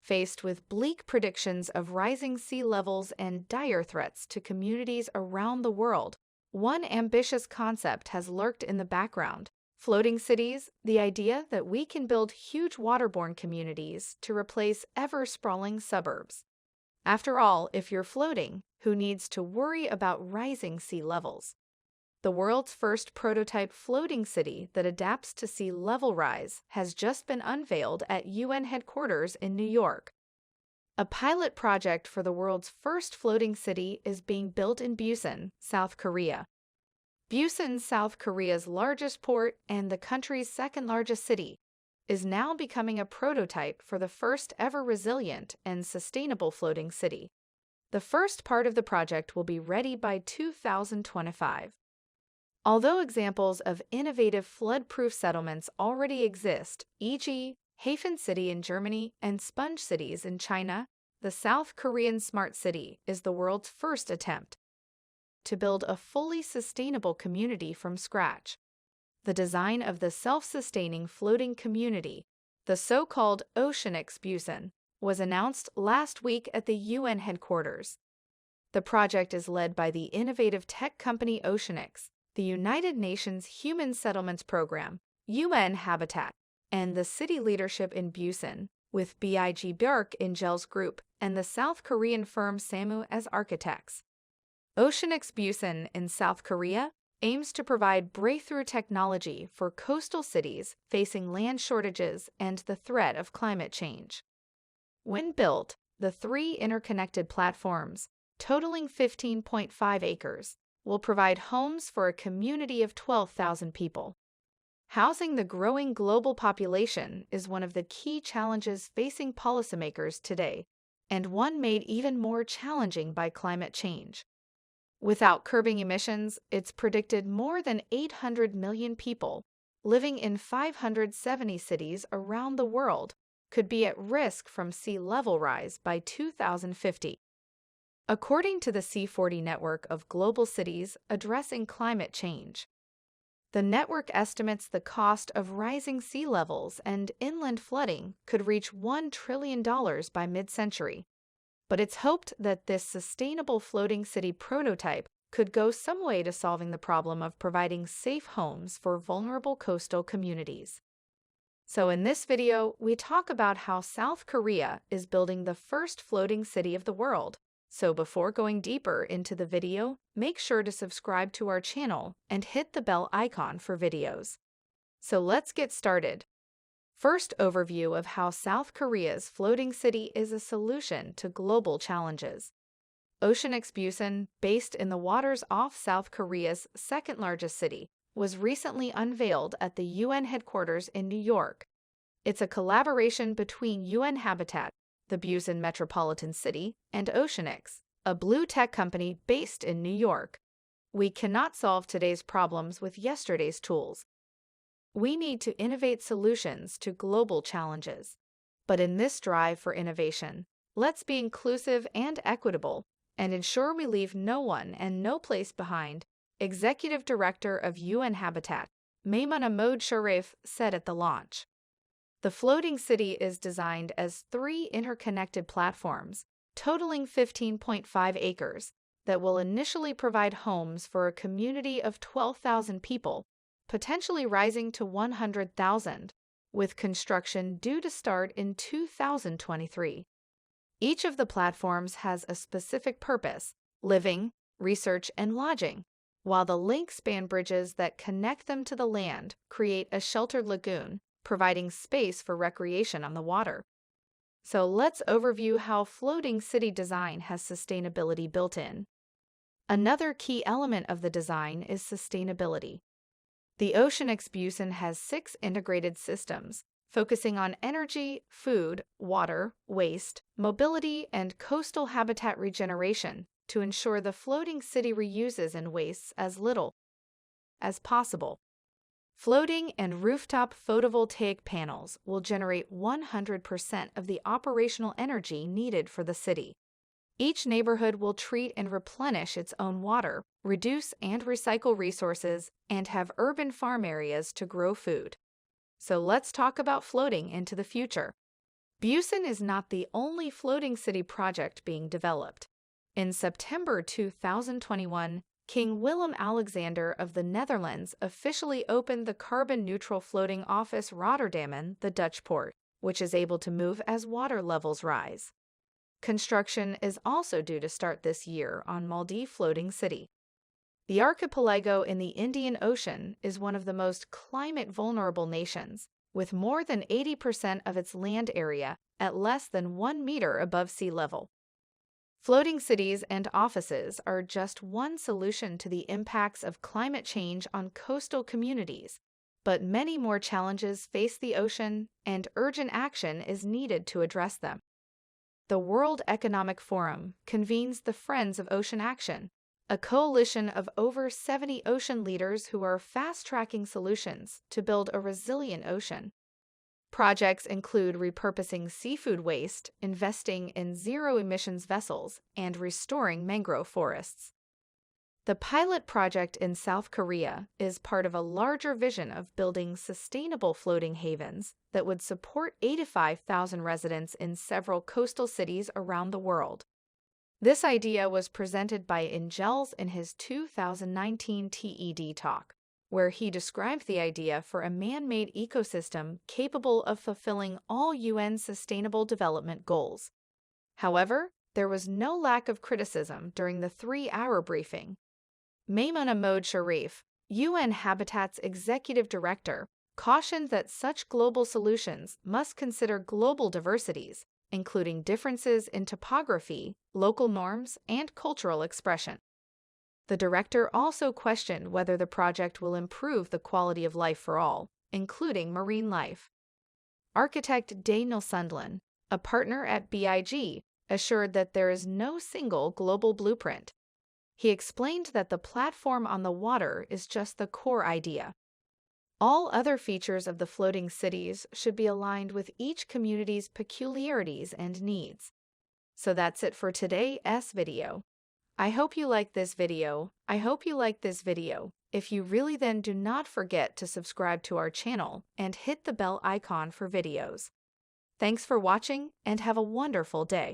Faced with bleak predictions of rising sea levels and dire threats to communities around the world, one ambitious concept has lurked in the background. Floating cities, the idea that we can build huge waterborne communities to replace ever-sprawling suburbs. After all, if you're floating, who needs to worry about rising sea levels? The world's first prototype floating city that adapts to sea level rise has just been unveiled at UN headquarters in New York. A pilot project for the world's first floating city is being built in Busan, South Korea. Busan, South Korea's largest port and the country's second-largest city, is now becoming a prototype for the first ever resilient and sustainable floating city. The first part of the project will be ready by 2025. Although examples of innovative flood-proof settlements already exist, e.g., HafenCity in Germany and sponge cities in China, the South Korean smart city is the world's first attempt to build a fully sustainable community from scratch. The design of the self-sustaining floating community, the so-called Oceanix Busan, was announced last week at the UN headquarters. The project is led by the innovative tech company Oceanix, the United Nations Human Settlements Program, UN Habitat, and the city leadership in Busan, with BIG Björk in Gel's group and the South Korean firm SAMU as architects. Oceanix Busan in South Korea aims to provide breakthrough technology for coastal cities facing land shortages and the threat of climate change. When built, the three interconnected platforms, totaling 15.5 acres, will provide homes for a community of 12,000 people. Housing the growing global population is one of the key challenges facing policymakers today, and one made even more challenging by climate change. Without curbing emissions, it's predicted more than 800 million people living in 570 cities around the world could be at risk from sea level rise by 2050. According to the C40 network of global cities addressing climate change, the network estimates the cost of rising sea levels and inland flooding could reach $1 trillion by mid-century. But it's hoped that this sustainable floating city prototype could go some way to solving the problem of providing safe homes for vulnerable coastal communities. So in this video, we talk about how South Korea is building the first floating city of the world. So before going deeper into the video, make sure to subscribe to our channel and hit the bell icon for videos. So let's get started. First, overview of how South Korea's floating city is a solution to global challenges. Oceanix Busan, based in the waters off South Korea's second-largest city, was recently unveiled at the UN headquarters in New York. It's a collaboration between UN Habitat, the Busan metropolitan city, and Oceanix, a blue tech company based in New York. We cannot solve today's problems with yesterday's tools. We need to innovate solutions to global challenges. But in this drive for innovation, let's be inclusive and equitable and ensure we leave no one and no place behind, Executive Director of UN Habitat, MAIMUNAH SHARIF, said at the launch. The floating city is designed as three interconnected platforms, totaling 15.5 acres, that will initially provide homes for a community of 12,000 people, potentially rising to 100,000, with construction due to start in 2023. Each of the platforms has a specific purpose: living, research, and lodging, while the link span bridges that connect them to the land create a sheltered lagoon, providing space for recreation on the water. So let's overview how floating city design has sustainability built in. Another key element of the design is sustainability. The Oceanix Busan has 6 integrated systems, focusing on energy, food, water, waste, mobility, and coastal habitat regeneration to ensure the floating city reuses and wastes as little as possible. Floating and rooftop photovoltaic panels will generate 100% of the operational energy needed for the city. Each neighborhood will treat and replenish its own water, reduce and recycle resources, and have urban farm areas to grow food. So let's talk about floating into the future. Busan is not the only floating city project being developed. In September 2021, King Willem-Alexander of the Netherlands officially opened the carbon-neutral floating office Rotterdam, the Dutch port, which is able to move as water levels rise. Construction is also due to start this year on Maldives Floating City. The archipelago in the Indian Ocean is one of the most climate-vulnerable nations, with more than 80% of its land area at less than 1 meter above sea level. Floating cities and offices are just one solution to the impacts of climate change on coastal communities, but many more challenges face the ocean, and urgent action is needed to address them. The World Economic Forum convenes the Friends of Ocean Action, a coalition of over 70 ocean leaders who are fast-tracking solutions to build a resilient ocean. Projects include repurposing seafood waste, investing in zero-emissions vessels, and restoring mangrove forests. The pilot project in South Korea is part of a larger vision of building sustainable floating havens that would support 85,000 residents in several coastal cities around the world. This idea was presented by Ingels in his 2019 TED talk, where he described the idea for a man-made ecosystem capable of fulfilling all UN Sustainable Development Goals. However, there was no lack of criticism during the 3-hour briefing. MAIMUNAH SHARIF, UN Habitat's executive director, cautioned that such global solutions must consider global diversities, including differences in topography, local norms, and cultural expression. The director also questioned whether the project will improve the quality of life for all, including marine life. Architect Daniel Sundlin, a partner at BIG, assured that there is no single global blueprint. He explained that the platform on the water is just the core idea. All other features of the floating cities should be aligned with each community's peculiarities and needs. So that's it for today's video. I hope you liked this video. If you really, then do not forget to subscribe to our channel and hit the bell icon for videos. Thanks for watching and have a wonderful day.